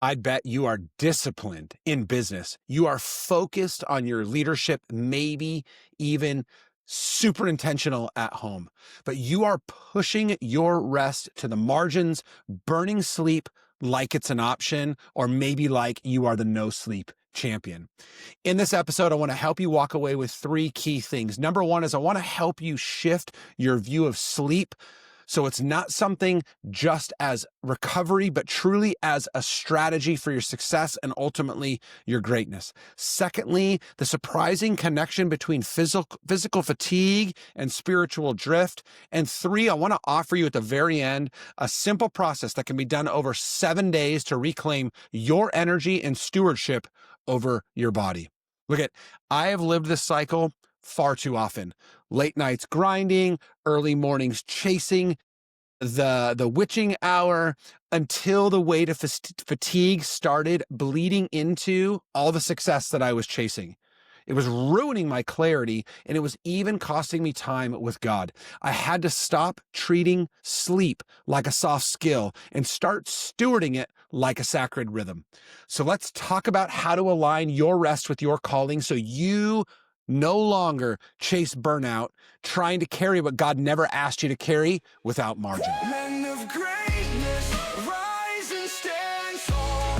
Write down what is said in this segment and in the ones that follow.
I bet you are disciplined in business. You are focused on your leadership, maybe even super intentional at home, but you are pushing your rest to the margins, burning sleep like it's an option, or maybe like you are the no sleep champion. In this episode, I want to help you walk away with three key things. Number one is I want to help you shift your view of sleep so it's not something just as recovery, but truly as a strategy for your success and ultimately your greatness. Secondly, the surprising connection between physical fatigue and spiritual drift. And three, I want to offer you at the very end a simple process that can be done over 7 days to reclaim your energy and stewardship over your body. I have lived this cycle far too often. Late nights grinding, early mornings chasing the witching hour until the weight of fatigue started bleeding into all the success that I was chasing. It was ruining my clarity, and it was even costing me time with God. I had to stop treating sleep like a soft skill and start stewarding it like a sacred rhythm. So let's talk about how to align your rest with your calling so you no longer chase burnout, trying to carry what God never asked you to carry without margin. Men of greatness, rise and stand tall.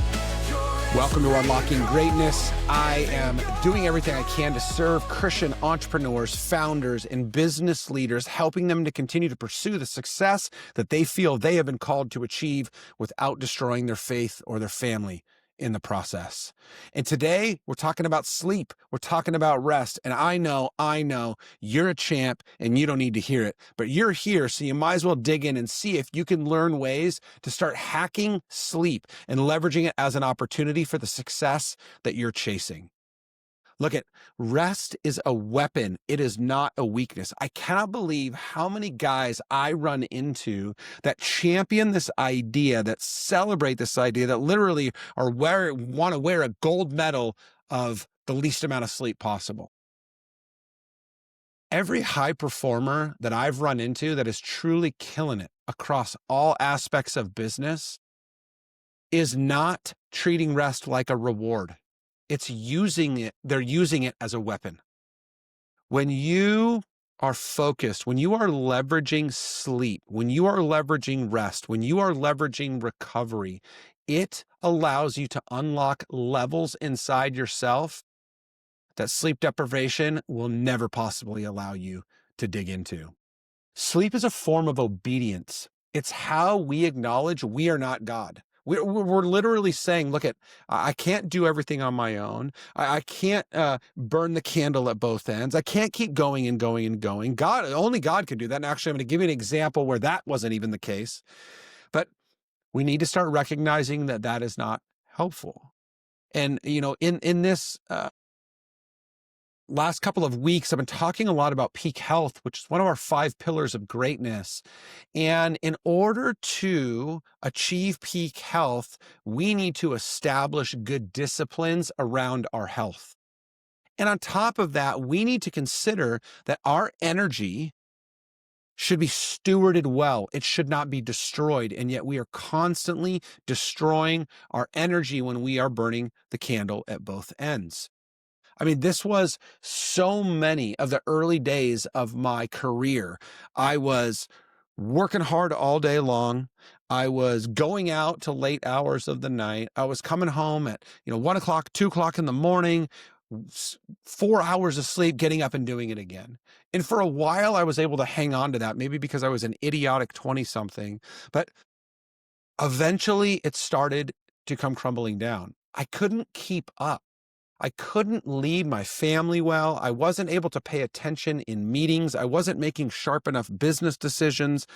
Welcome to Unlocking Greatness. I am doing everything I can to serve Christian entrepreneurs, founders, and business leaders, helping them to continue to pursue the success that they feel they have been called to achieve without destroying their faith or their family in the process. And today we're talking about sleep. We're talking about rest. And I know you're a champ and you don't need to hear it, but you're here. So you might as well dig in and see if you can learn ways to start hacking sleep and leveraging it as an opportunity for the success that you're chasing. Rest is a weapon. It is not a weakness. I cannot believe how many guys I run into that champion this idea, that celebrate this idea, that literally want to wear a gold medal of the least amount of sleep possible. Every high performer that I've run into that is truly killing it across all aspects of business is not treating rest like a reward. They're using it as a weapon. When you are focused, when you are leveraging sleep, when you are leveraging rest, when you are leveraging recovery, it allows you to unlock levels inside yourself that sleep deprivation will never possibly allow you to dig into. Sleep is a form of obedience. It's how we acknowledge we are not God. We're literally saying, I can't do everything on my own. I can't burn the candle at both ends. I can't keep going and going and going. Only God can do that. And actually, I'm going to give you an example where that wasn't even the case. But we need to start recognizing that that is not helpful. And, in this last couple of weeks, I've been talking a lot about peak health, which is one of our 5 pillars of greatness. And in order to achieve peak health, we need to establish good disciplines around our health. And on top of that, we need to consider that our energy should be stewarded well. It should not be destroyed. And yet we are constantly destroying our energy when we are burning the candle at both ends. This was so many of the early days of my career. I was working hard all day long. I was going out to late hours of the night. I was coming home at 1 o'clock, 2 o'clock in the morning, 4 hours of sleep, getting up and doing it again. And for a while, I was able to hang on to that, maybe because I was an idiotic 20-something. But eventually, it started to come crumbling down. I couldn't keep up. I couldn't lead my family well. I wasn't able to pay attention in meetings. I wasn't making sharp enough business decisions.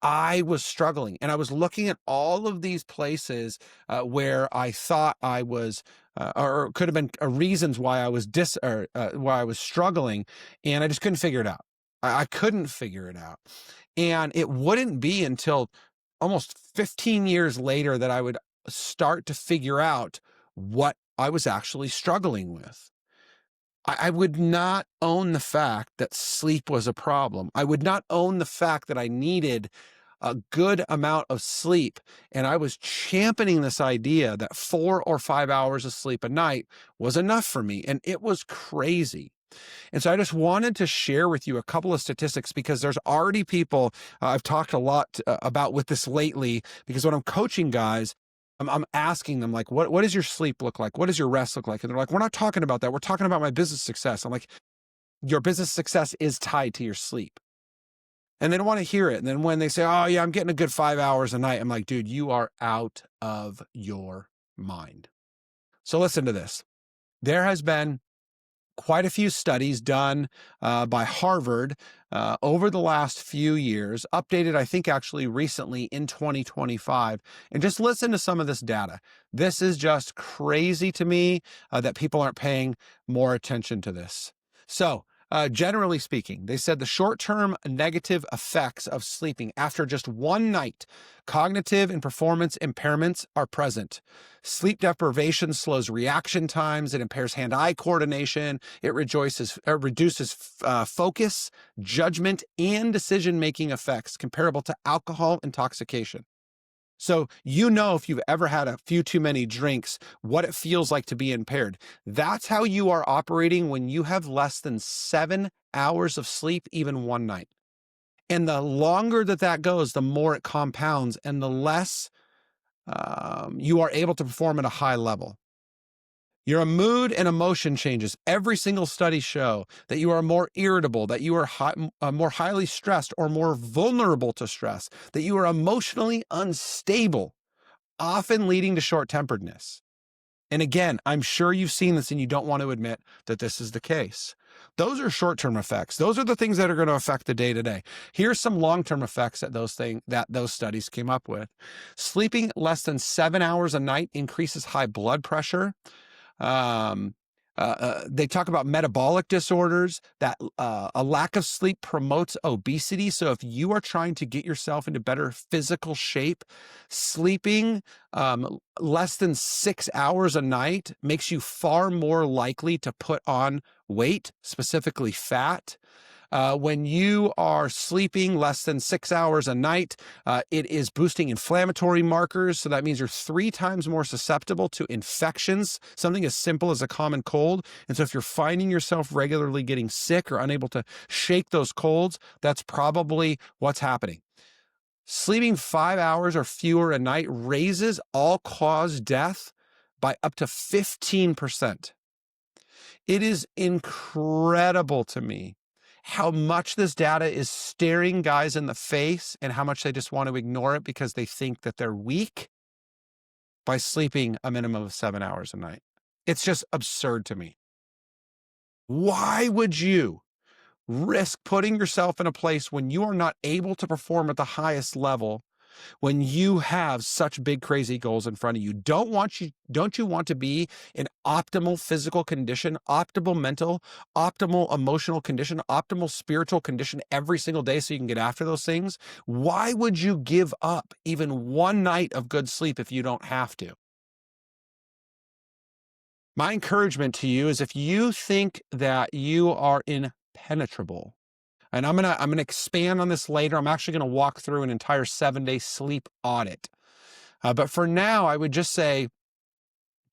I was struggling, and I was looking at all of these places where I thought I was, or could have been reasons why I was why I was struggling, and I just couldn't figure it out. I couldn't figure it out, and it wouldn't be until almost 15 years later that I would start to figure out what I was actually struggling with. I would not own the fact that sleep was a problem. I would not own the fact that I needed a good amount of sleep. And I was championing this idea that 4 or 5 hours of sleep a night was enough for me. And it was crazy. And so I just wanted to share with you a couple of statistics because there's already people I've talked a lot about with this lately, because when I'm coaching guys, I'm asking them, like, what does your sleep look like? What does your rest look like? And they're like, we're not talking about that. We're talking about my business success. I'm like, your business success is tied to your sleep. And they don't want to hear it. And then when they say, oh yeah, I'm getting a good 5 hours a night, I'm like, dude, you are out of your mind. So listen to this. There has been quite a few studies done by Harvard over the last few years, updated, I think, actually recently in 2025. And just listen to some of this data. This is just crazy to me that people aren't paying more attention to this. So, generally speaking, they said the short-term negative effects of sleeping after just one night, cognitive and performance impairments are present. Sleep deprivation slows reaction times. It impairs hand-eye coordination. It reduces focus, judgment, and decision-making effects comparable to alcohol intoxication. So, if you've ever had a few too many drinks, what it feels like to be impaired. That's how you are operating when you have less than 7 hours of sleep, even one night. And the longer that goes, the more it compounds and the less you are able to perform at a high level. Your mood and emotion changes. Every single study show that you are more irritable, that you are more highly stressed or more vulnerable to stress, that you are emotionally unstable, often leading to short-temperedness. And again, I'm sure you've seen this and you don't want to admit that this is the case. Those are short-term effects. Those are the things that are going to affect the day-to-day. Here's some long-term effects that those studies came up with. Sleeping less than 7 hours a night increases high blood pressure. They talk about metabolic disorders, that a lack of sleep promotes obesity. So if you are trying to get yourself into better physical shape, sleeping less than 6 hours a night makes you far more likely to put on weight, specifically fat. When you are sleeping less than 6 hours a night, it is boosting inflammatory markers. So that means you're 3 times more susceptible to infections, something as simple as a common cold. And so if you're finding yourself regularly getting sick or unable to shake those colds, that's probably what's happening. Sleeping 5 hours or fewer a night raises all-cause death by up to 15%. It is incredible to me how much this data is staring guys in the face and how much they just want to ignore it because they think that they're weak by sleeping a minimum of 7 hours a night. It's just absurd to me. Why would you risk putting yourself in a place when you are not able to perform at the highest level when you have such big, crazy goals in front of you? Don't you want to be in optimal physical condition, optimal mental, optimal emotional condition, optimal spiritual condition every single day so you can get after those things? Why would you give up even one night of good sleep if you don't have to? My encouragement to you is if you think that you are impenetrable, and I'm gonna expand on this later. I'm actually gonna walk through an entire 7-day sleep audit. But for now, I would just say,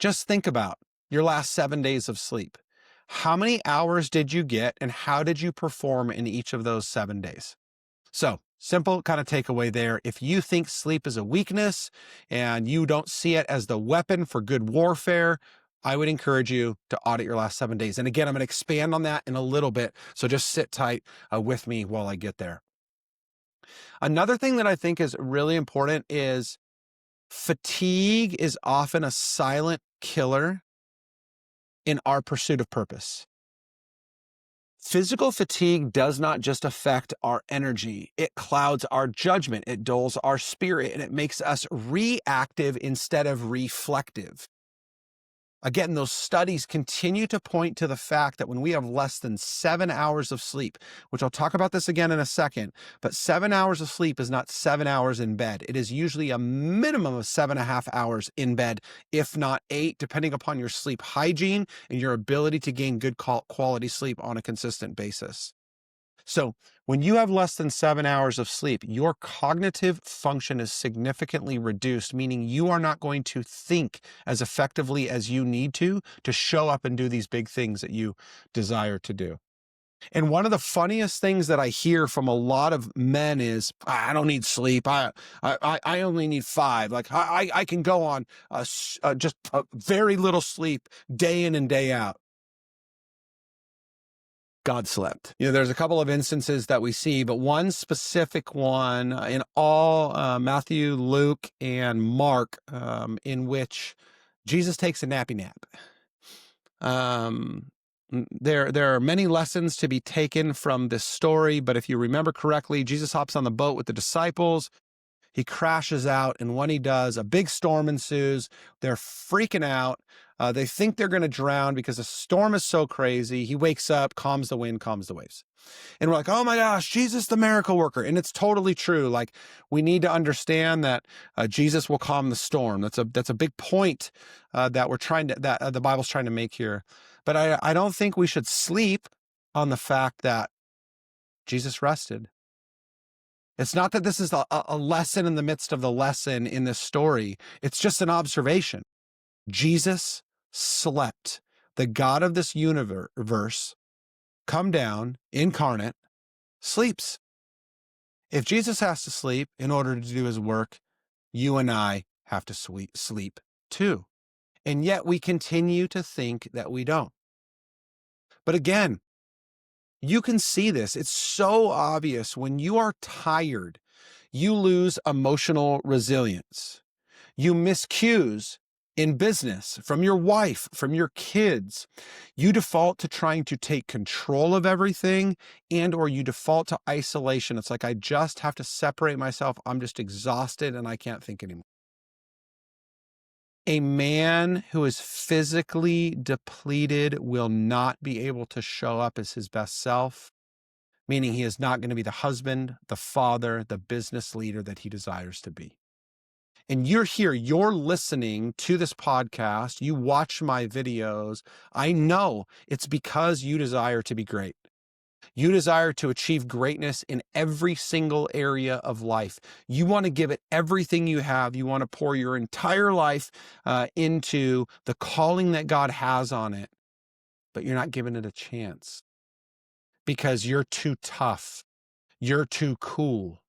just think about your last 7 days of sleep. How many hours did you get and how did you perform in each of those 7 days? So simple kind of takeaway there. If you think sleep is a weakness and you don't see it as the weapon for good warfare, I would encourage you to audit your last 7 days. And again, I'm going to expand on that in a little bit. So just sit tight with me while I get there. Another thing that I think is really important is fatigue is often a silent killer in our pursuit of purpose. Physical fatigue does not just affect our energy. It clouds our judgment. It dulls our spirit, and it makes us reactive instead of reflective. Again, those studies continue to point to the fact that when we have less than 7 hours of sleep, which I'll talk about this again in a second, but 7 hours of sleep is not 7 hours in bed. It is usually a minimum of 7.5 hours in bed, if not 8, depending upon your sleep hygiene and your ability to gain good quality sleep on a consistent basis. So when you have less than 7 hours of sleep, your cognitive function is significantly reduced, meaning you are not going to think as effectively as you need to show up and do these big things that you desire to do. And one of the funniest things that I hear from a lot of men is, I don't need sleep. I only need 5. Like I can go on just very little sleep day in and day out. God slept. There's a couple of instances that we see, but one specific one in all Matthew, Luke, and Mark, in which Jesus takes a nappy nap. There are many lessons to be taken from this story, but if you remember correctly, Jesus hops on the boat with the disciples. He crashes out, and when he does, a big storm ensues. They're freaking out. They think they're going to drown because the storm is so crazy. He wakes up, calms the wind, calms the waves. And we're like, oh my gosh, Jesus, the miracle worker. And it's totally true. Like, we need to understand that Jesus will calm the storm. That's a big point that the Bible's trying to make here. But I don't think we should sleep on the fact that Jesus rested. It's not that this is a lesson in the midst of the lesson in this story. It's just an observation. Jesus slept. The God of this universe, come down, incarnate, sleeps. If Jesus has to sleep in order to do his work, you and I have to sleep too. And yet we continue to think that we don't. But again, you can see this. It's so obvious. When you are tired, you lose emotional resilience. You miss cues in business from your wife, from your kids. You default to trying to take control of everything, or you default to isolation. It's like, I just have to separate myself. I'm just exhausted and I can't think anymore. A man who is physically depleted will not be able to show up as his best self, meaning he is not going to be the husband, the father, the business leader that he desires to be. And you're here, you're listening to this podcast, you watch my videos. I know it's because you desire to be great. You desire to achieve greatness in every single area of life. You want to give it everything you have. You want to pour your entire life into the calling that God has on it, but you're not giving it a chance because you're too tough. You're too cool,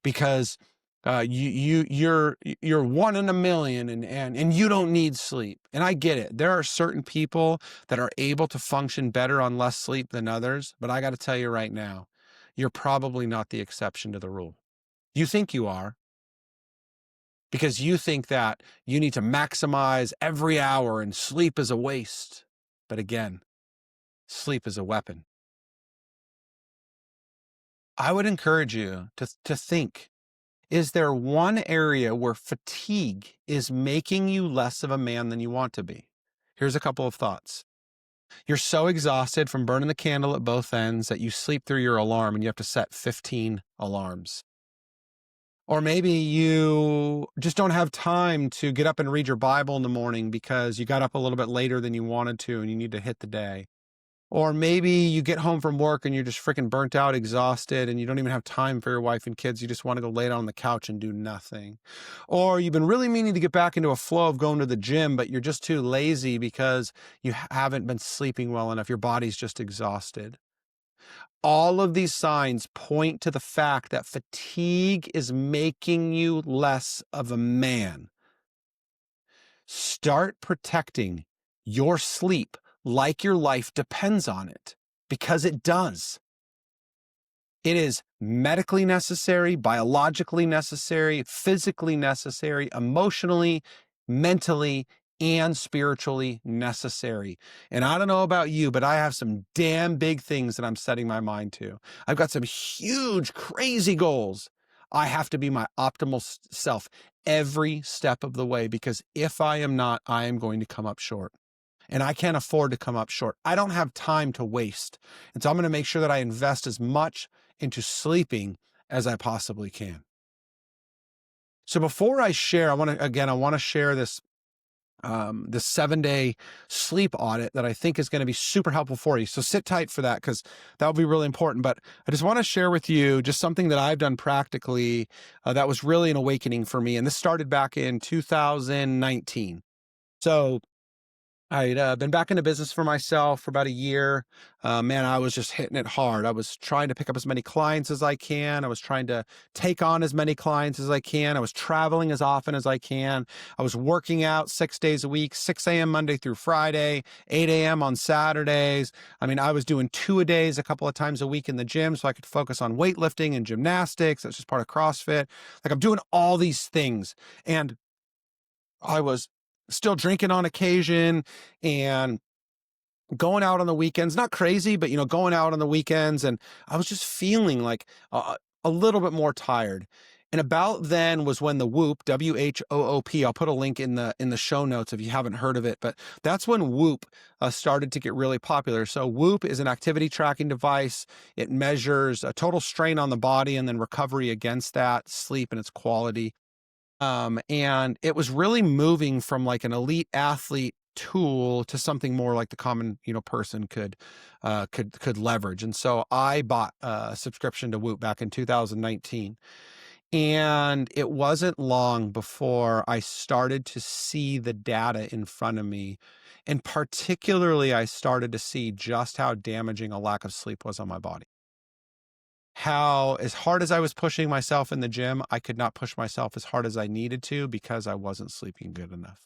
because you're 1 in a million and you don't need sleep. And I get it. There are certain people that are able to function better on less sleep than others. But I got to tell you right now, you're probably not the exception to the rule. You think you are, because you think that you need to maximize every hour and sleep is a waste. But again, sleep is a weapon. I would encourage you to think, is there one area where fatigue is making you less of a man than you want to be? Here's a couple of thoughts. You're so exhausted from burning the candle at both ends that you sleep through your alarm and you have to set 15 alarms. Or maybe you just don't have time to get up and read your Bible in the morning because you got up a little bit later than you wanted to and you need to hit the day. Or maybe you get home from work and you're just freaking burnt out, exhausted, and you don't even have time for your wife and kids. You just want to go lay down on the couch and do nothing. Or you've been really meaning to get back into a flow of going to the gym, but you're just too lazy because you haven't been sleeping well enough. Your body's just exhausted. All of these signs point to the fact that fatigue is making you less of a man. Start protecting your sleep like your life depends on it, because it does. It is medically necessary, biologically necessary, physically necessary, emotionally, mentally, and spiritually necessary. And I don't know about you, but I have some damn big things that I'm setting my mind to. I've got some huge, crazy goals. I have to be my optimal self every step of the way, because if I am not, I am going to come up short. And I can't afford to come up short. I don't have time to waste. And so I'm going to make sure that I invest as much into sleeping as I possibly can. So before I share, I want to share this this 7-day sleep audit that I think is going to be super helpful for you. So sit tight for that, because that will be really important. But I just want to share with you just something that I've done practically that was really an awakening for me. And this started back in 2019. So I'd been back into business for myself for about a year. Man, I was just hitting it hard. I was trying to pick up as many clients as I can. I was trying to take on as many clients as I can. I was traveling as often as I can. I was working out 6 days a week, 6 a.m. Monday through Friday, 8 a.m. on Saturdays. I mean, I was doing 2-a-days a couple of times a week in the gym so I could focus on weightlifting and gymnastics. That's just part of CrossFit. Like, I'm doing all these things. And I was still drinking on occasion and going out on the weekends, not crazy, but going out on the weekends. And I was just feeling like a little bit more tired. And about then was when the Whoop, WHOOP, I'll put a link in the show notes if you haven't heard of it, but that's when Whoop started to get really popular. So Whoop is an activity tracking device. It measures a total strain on the body and then recovery against that, sleep and its quality. And it was really moving from like an elite athlete tool to something more like the common, person could leverage. And so I bought a subscription to Whoop back in 2019. And it wasn't long before I started to see the data in front of me. And particularly, I started to see just how damaging a lack of sleep was on my body. How, as hard as I was pushing myself in the gym, I could not push myself as hard as I needed to because I wasn't sleeping good enough.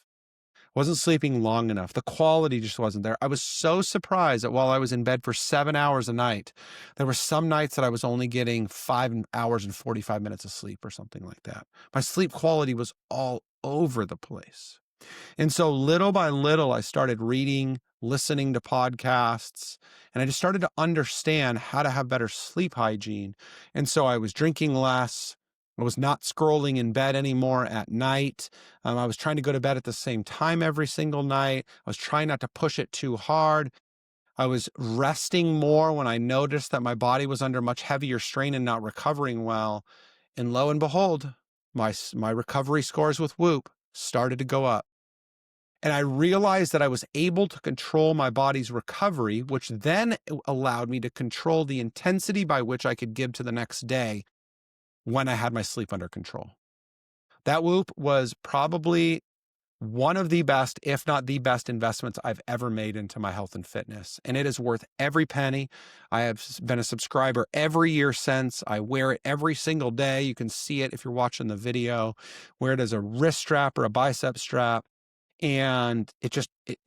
Wasn't sleeping long enough. The quality just wasn't there. I was so surprised that while I was in bed for 7 hours a night, there were some nights that I was only getting 5 hours and 45 minutes of sleep or something like that. My sleep quality was all over the place. And so little by little, I started reading, listening to podcasts, and I just started to understand how to have better sleep hygiene. And so I was drinking less. I was not scrolling in bed anymore at night. I was trying to go to bed at the same time every single night. I was trying not to push it too hard. I was resting more when I noticed that my body was under much heavier strain and not recovering well. And lo and behold, my recovery scores with Whoop started to go up. And I realized that I was able to control my body's recovery, which then allowed me to control the intensity by which I could give to the next day when I had my sleep under control. That Whoop was probably one of the best, if not the best, investments I've ever made into my health and fitness. And it is worth every penny. I have been a subscriber every year since. I wear it every single day. You can see it if you're watching the video. Wear it as a wrist strap or a bicep strap. And it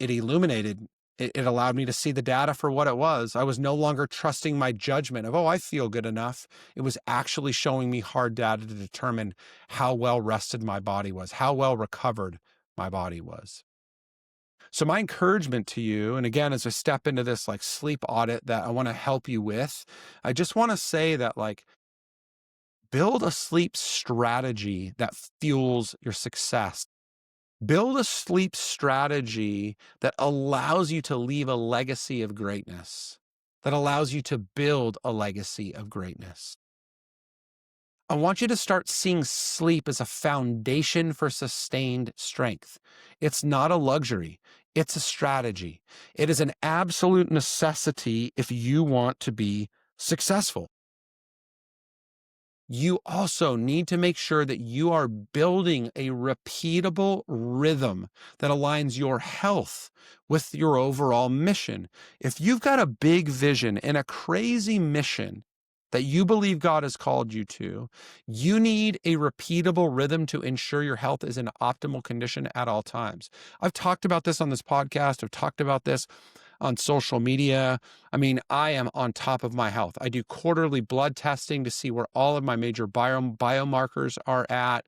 illuminated, it allowed me to see the data for what it was. I was no longer trusting my judgment of, oh, I feel good enough. It was actually showing me hard data to determine how well rested my body was, how well recovered my body was. So my encouragement to you, and again, as I step into this like sleep audit that I want to help you with, I just want to say that like, build a sleep strategy that fuels your success. Build a sleep strategy that allows you to leave a legacy of greatness, that allows you to build a legacy of greatness. I want you to start seeing sleep as a foundation for sustained strength. It's not a luxury. It's a strategy. It is an absolute necessity if you want to be successful. You also need to make sure that you are building a repeatable rhythm that aligns your health with your overall mission. If you've got a big vision and a crazy mission that you believe God has called you to, you need a repeatable rhythm to ensure your health is in optimal condition at all times. I've talked about this on this podcast. I've talked about this on social media. I mean, I am on top of my health. I do quarterly blood testing to see where all of my major biomarkers are at,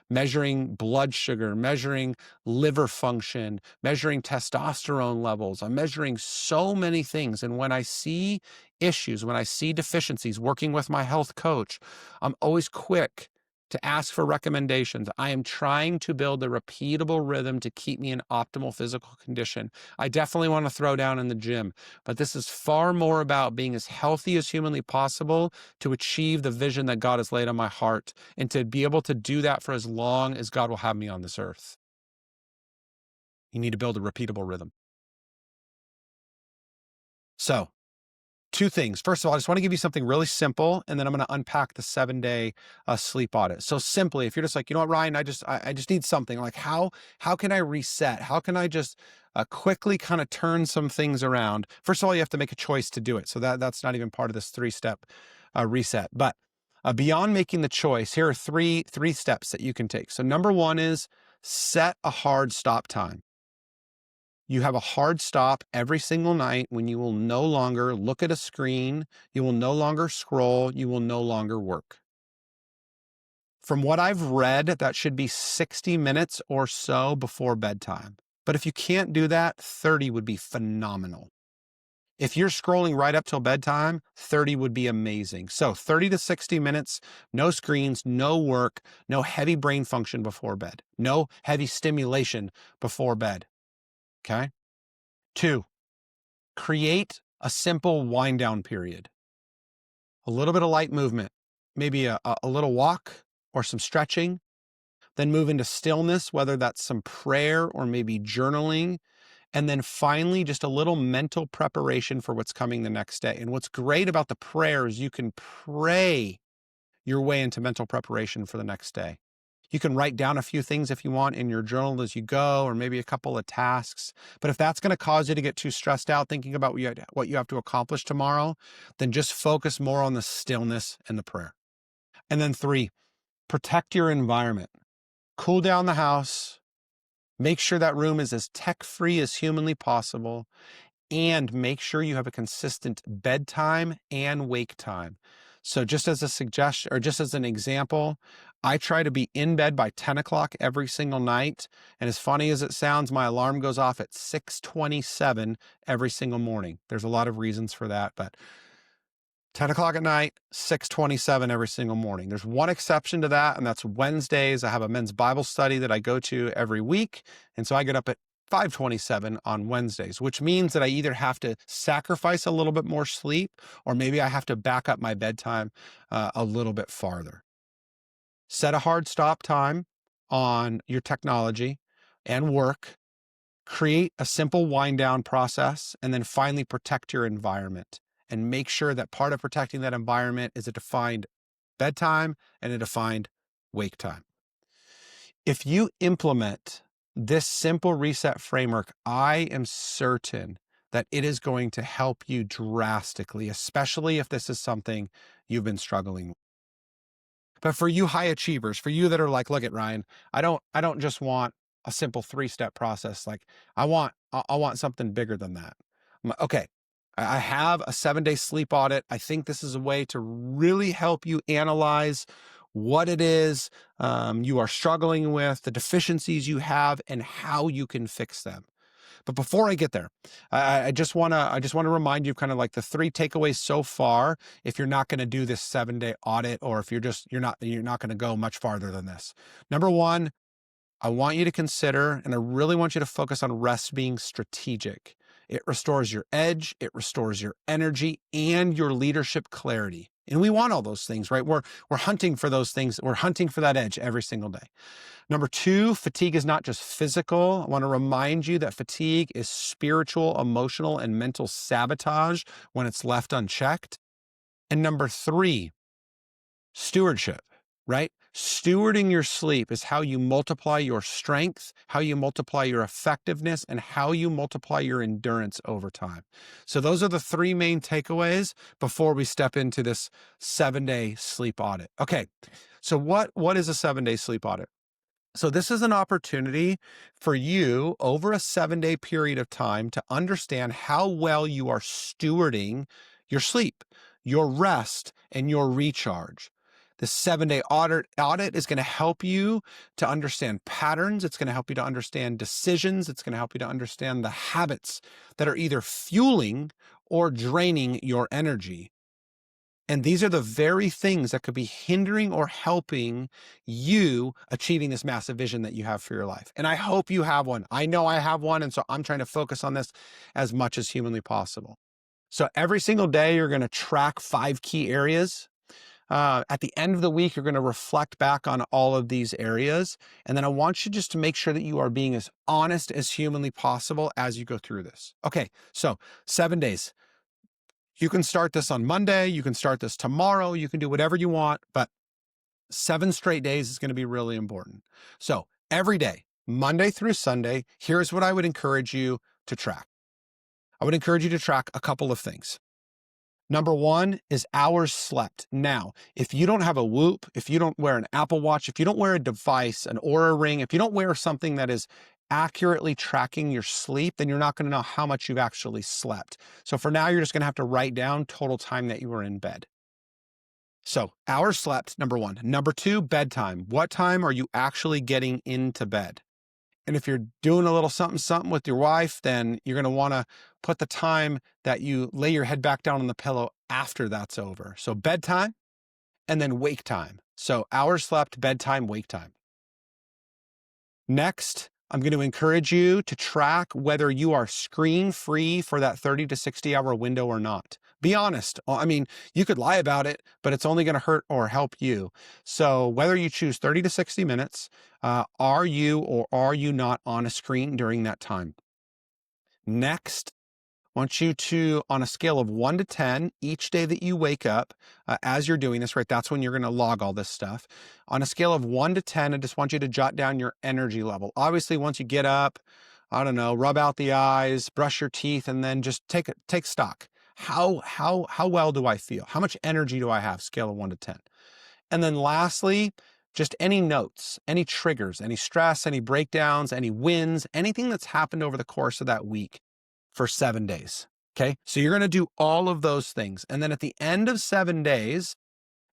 measuring blood sugar, measuring liver function, measuring testosterone levels. I'm measuring so many things. And when I see issues, when I see deficiencies, working with my health coach, I'm always quick to ask for recommendations. I am trying to build a repeatable rhythm to keep me in optimal physical condition. I definitely want to throw down in the gym, but this is far more about being as healthy as humanly possible to achieve the vision that God has laid on my heart and to be able to do that for as long as God will have me on this earth. You need to build a repeatable rhythm. So, two things. First of all, I just want to give you something really simple, and then I'm going to unpack the 7-day sleep audit. So simply, if you're just like, you know what, Ryan, I just need something. Like, how can I reset? How can I just quickly kind of turn some things around? First of all, you have to make a choice to do it. So that's not even part of this 3-step reset. But beyond making the choice, here are three steps that you can take. So number one is set a hard stop time. You have a hard stop every single night when you will no longer look at a screen, you will no longer scroll, you will no longer work. From what I've read, that should be 60 minutes or so before bedtime. But if you can't do that, 30 would be phenomenal. If you're scrolling right up till bedtime, 30 would be amazing. So 30 to 60 minutes, no screens, no work, no heavy brain function before bed, no heavy stimulation before bed. Okay? 2, create a simple wind down period. A little bit of light movement, maybe a little walk or some stretching, then move into stillness, whether that's some prayer or maybe journaling. And then finally, just a little mental preparation for what's coming the next day. And what's great about the prayer is you can pray your way into mental preparation for the next day. You can write down a few things if you want in your journal as you go, or maybe a couple of tasks. But if that's going to cause you to get too stressed out thinking about what you have to accomplish tomorrow, then just focus more on the stillness and the prayer. And then 3, protect your environment. Cool down the house. Make sure that room is as tech-free as humanly possible. And make sure you have a consistent bedtime and wake time. So just as a suggestion, or just as an example, I try to be in bed by 10 o'clock every single night. And as funny as it sounds, my alarm goes off at 6:27 every single morning. There's a lot of reasons for that, but 10 o'clock at night, 6:27 every single morning. There's one exception to that, and that's Wednesdays. I have a men's Bible study that I go to every week. And so I get up at 5:27 on Wednesdays, which means that I either have to sacrifice a little bit more sleep, or maybe I have to back up my bedtime a little bit farther. Set a hard stop time on your technology and work. Create a simple wind down process, and then finally protect your environment. And make sure that part of protecting that environment is a defined bedtime and a defined wake time. If you implement this simple reset framework, I am certain that it is going to help you drastically, especially if this is something you've been struggling with. But for you high achievers, for you that are like, look at Ryan, I don't just want a simple 3-step process. Like I want something bigger than that. Okay. I have a 7-day sleep audit. I think this is a way to really help you analyze what it is you are struggling with, the deficiencies you have, and how you can fix them. But before I get there, I just want to remind you of kind of like the 3 takeaways so far. If you're not going to do this 7-day audit, or if you're not going to go much farther than this. Number 1, I want you to consider, and I really want you to focus on rest being strategic. It restores your edge, it restores your energy, and your leadership clarity. And we want all those things, right? We're hunting for those things. We're hunting for that edge every single day. Number 2, fatigue is not just physical. I want to remind you that fatigue is spiritual, emotional, and mental sabotage when it's left unchecked. And number 3, stewardship, right? Stewarding your sleep is how you multiply your strength, how you multiply your effectiveness, and how you multiply your endurance over time. So those are the 3 main takeaways before we step into this 7-day sleep audit. Okay, so what is a 7-day sleep audit? So this is an opportunity for you over a 7-day period of time to understand how well you are stewarding your sleep, your rest, and your recharge. The 7-day audit is going to help you to understand patterns. It's going to help you to understand decisions. It's going to help you to understand the habits that are either fueling or draining your energy. And these are the very things that could be hindering or helping you achieving this massive vision that you have for your life. And I hope you have one. I know I have one. And so I'm trying to focus on this as much as humanly possible. So every single day, you're going to track 5 key areas. At the end of the week, you're going to reflect back on all of these areas. And then I want you just to make sure that you are being as honest as humanly possible as you go through this. Okay, so 7 days. You can start this on Monday. You can start this tomorrow. You can do whatever you want, but 7 straight days is going to be really important. So every day, Monday through Sunday, here's what I would encourage you to track. I would encourage you to track a couple of things. Number one is hours slept. Now, if you don't have a Whoop, if you don't wear an Apple Watch, if you don't wear a device, an Oura Ring, if you don't wear something that is accurately tracking your sleep, then you're not going to know how much you've actually slept. So for now, you're just going to have to write down total time that you were in bed. So hours slept, number one. Number two, bedtime. What time are you actually getting into bed? And if you're doing a little something with your wife, then you're going to want to put the time that you lay your head back down on the pillow after that's over. So bedtime and then wake time. So hours slept, bedtime, wake time. Next, I'm going to encourage you to track whether you are screen free for that 30 to 60 hour window or not. Be honest. I mean, you could lie about it, but it's only going to hurt or help you. So whether you choose 30 to 60 minutes, are you or are you not on a screen during that time? Next, I want you to, on a scale of 1 to 10, each day that you wake up, as you're doing this, right, that's when you're going to log all this stuff. On a scale of 1 to 10, I just want you to jot down your energy level. Obviously, once you get up, I don't know, rub out the eyes, brush your teeth, and then just take stock. How well do I feel? How much energy do I have? Scale of 1 to 10. And then lastly, just any notes, any triggers, any stress, any breakdowns, any wins, anything that's happened over the course of that week for 7 days. Okay. So you're going to do all of those things. And then at the end of 7 days,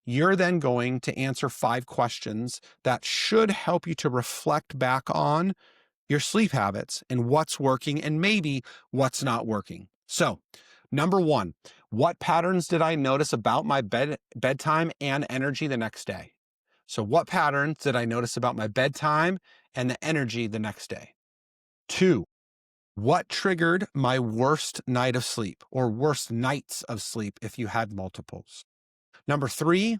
you're then going to answer 5 questions that should help you to reflect back on your sleep habits and what's working and maybe what's not working. So, number one, what patterns did I notice about my bedtime and energy the next day? So what patterns did I notice about my bedtime and the energy the next day? 2, what triggered my worst night of sleep or worst nights of sleep if you had multiples? Number 3,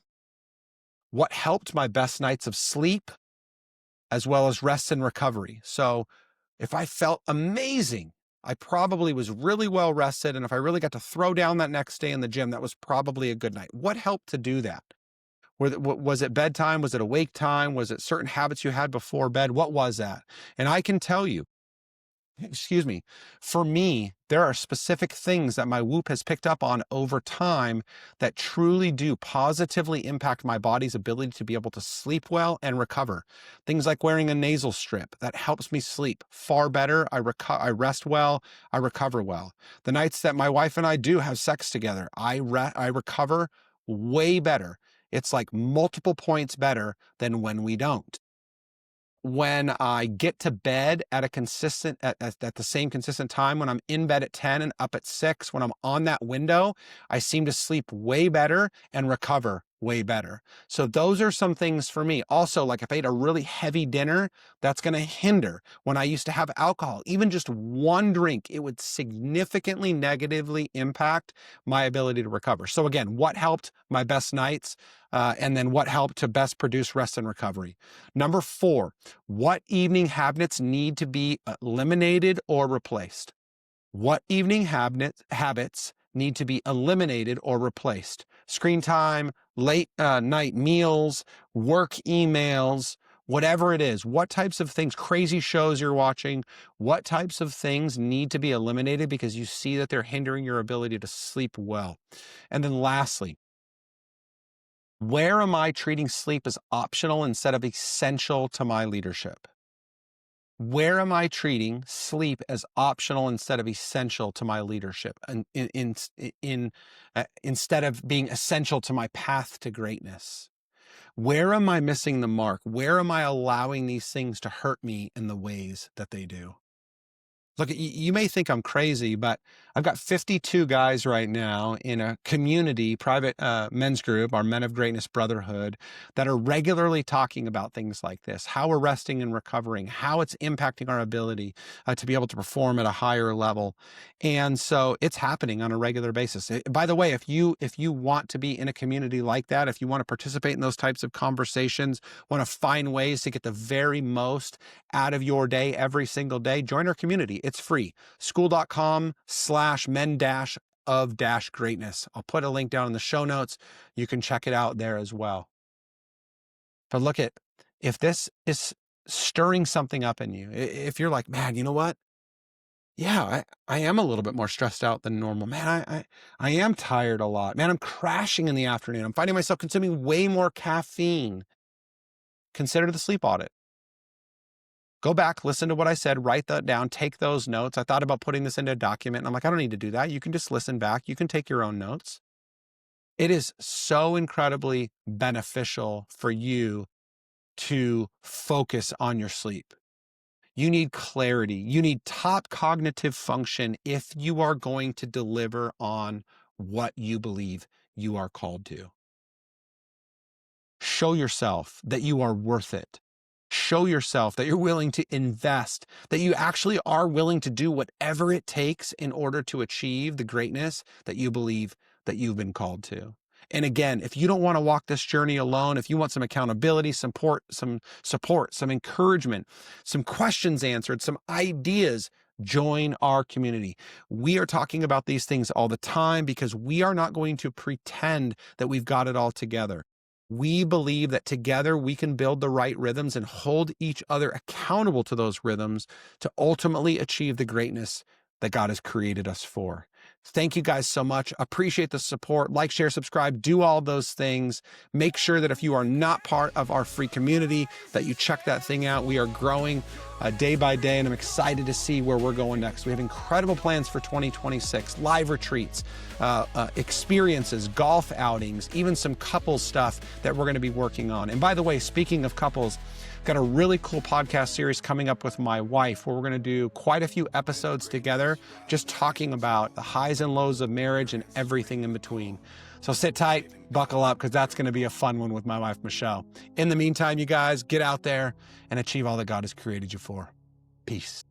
what helped my best nights of sleep as well as rest and recovery? So if I felt amazing, I probably was really well rested. And if I really got to throw down that next day in the gym, that was probably a good night. What helped to do that? Was it bedtime? Was it awake time? Was it certain habits you had before bed? What was that? And I can tell you, excuse me, for me, there are specific things that my Whoop has picked up on over time that truly do positively impact my body's ability to be able to sleep well and recover. Things like wearing a nasal strip that helps me sleep far better. I rest well, I recover well. The nights that my wife and I do have sex together, I recover way better. It's like multiple points better than when we don't. When I get to bed at a consistent at the same consistent time, when I'm in bed at 10 and up at 6, when I'm on that window, I seem to sleep way better and recover way better. So those are some things for me. Also, like if I ate a really heavy dinner, that's going to hinder. When I used to have alcohol, even just one drink, it would significantly negatively impact my ability to recover. So again, what helped my best nights? And then what helped to best produce rest and recovery? Number 4, what evening habits need to be eliminated or replaced? What evening habits need to be eliminated or replaced? Screen time, late night meals, work emails, whatever it is. What types of things, crazy shows you're watching, what types of things need to be eliminated because you see that they're hindering your ability to sleep well? And then lastly, where am I treating sleep as optional instead of essential to my leadership? Where am I treating sleep as optional instead of essential to my leadership, and instead of being essential to my path to greatness? Where am I missing the mark? Where am I allowing these things to hurt me in the ways that they do? Look, you may think I'm crazy, but I've got 52 guys right now in a community, private men's group, our Men of Greatness Brotherhood, that are regularly talking about things like this, how we're resting and recovering, how it's impacting our ability to be able to perform at a higher level. And so it's happening on a regular basis. By the way, if you want to be in a community like that, if you want to participate in those types of conversations, want to find ways to get the very most out of your day every single day, join our community. It's free. School.com/men of greatness. I'll put a link down in the show notes. You can check it out there as well. But look at, if this is stirring something up in you, if you're like, man, you know what? Yeah, I am a little bit more stressed out than normal. Man, I am tired a lot. Man, I'm crashing in the afternoon. I'm finding myself consuming way more caffeine. Consider the sleep audit. Go back, listen to what I said, write that down, take those notes. I thought about putting this into a document, and I'm like, I don't need to do that. You can just listen back. You can take your own notes. It is so incredibly beneficial for you to focus on your sleep. You need clarity. You need top cognitive function if you are going to deliver on what you believe you are called to. Show yourself that you are worth it. Show yourself that you're willing to invest, that you actually are willing to do whatever it takes in order to achieve the greatness that you believe that you've been called to. And again, if you don't want to walk this journey alone, if you want some accountability, some support, some encouragement, some questions answered, some ideas, join our community. We are talking about these things all the time because we are not going to pretend that we've got it all together. We believe that together we can build the right rhythms and hold each other accountable to those rhythms to ultimately achieve the greatness that God has created us for. Thank you guys so much. Appreciate the support. Like, share, subscribe, do all those things. Make sure that if you are not part of our free community, that you check that thing out. We are growing day by day, and I'm excited to see where we're going next. We have incredible plans for 2026, live retreats, experiences, golf outings, even some couple stuff that we're going to be working on. And by the way, speaking of couples, got a really cool podcast series coming up with my wife where we're going to do quite a few episodes together, just talking about the highs and lows of marriage and everything in between. So sit tight, buckle up, because that's going to be a fun one with my wife, Michelle. In the meantime, you guys, get out there and achieve all that God has created you for. Peace.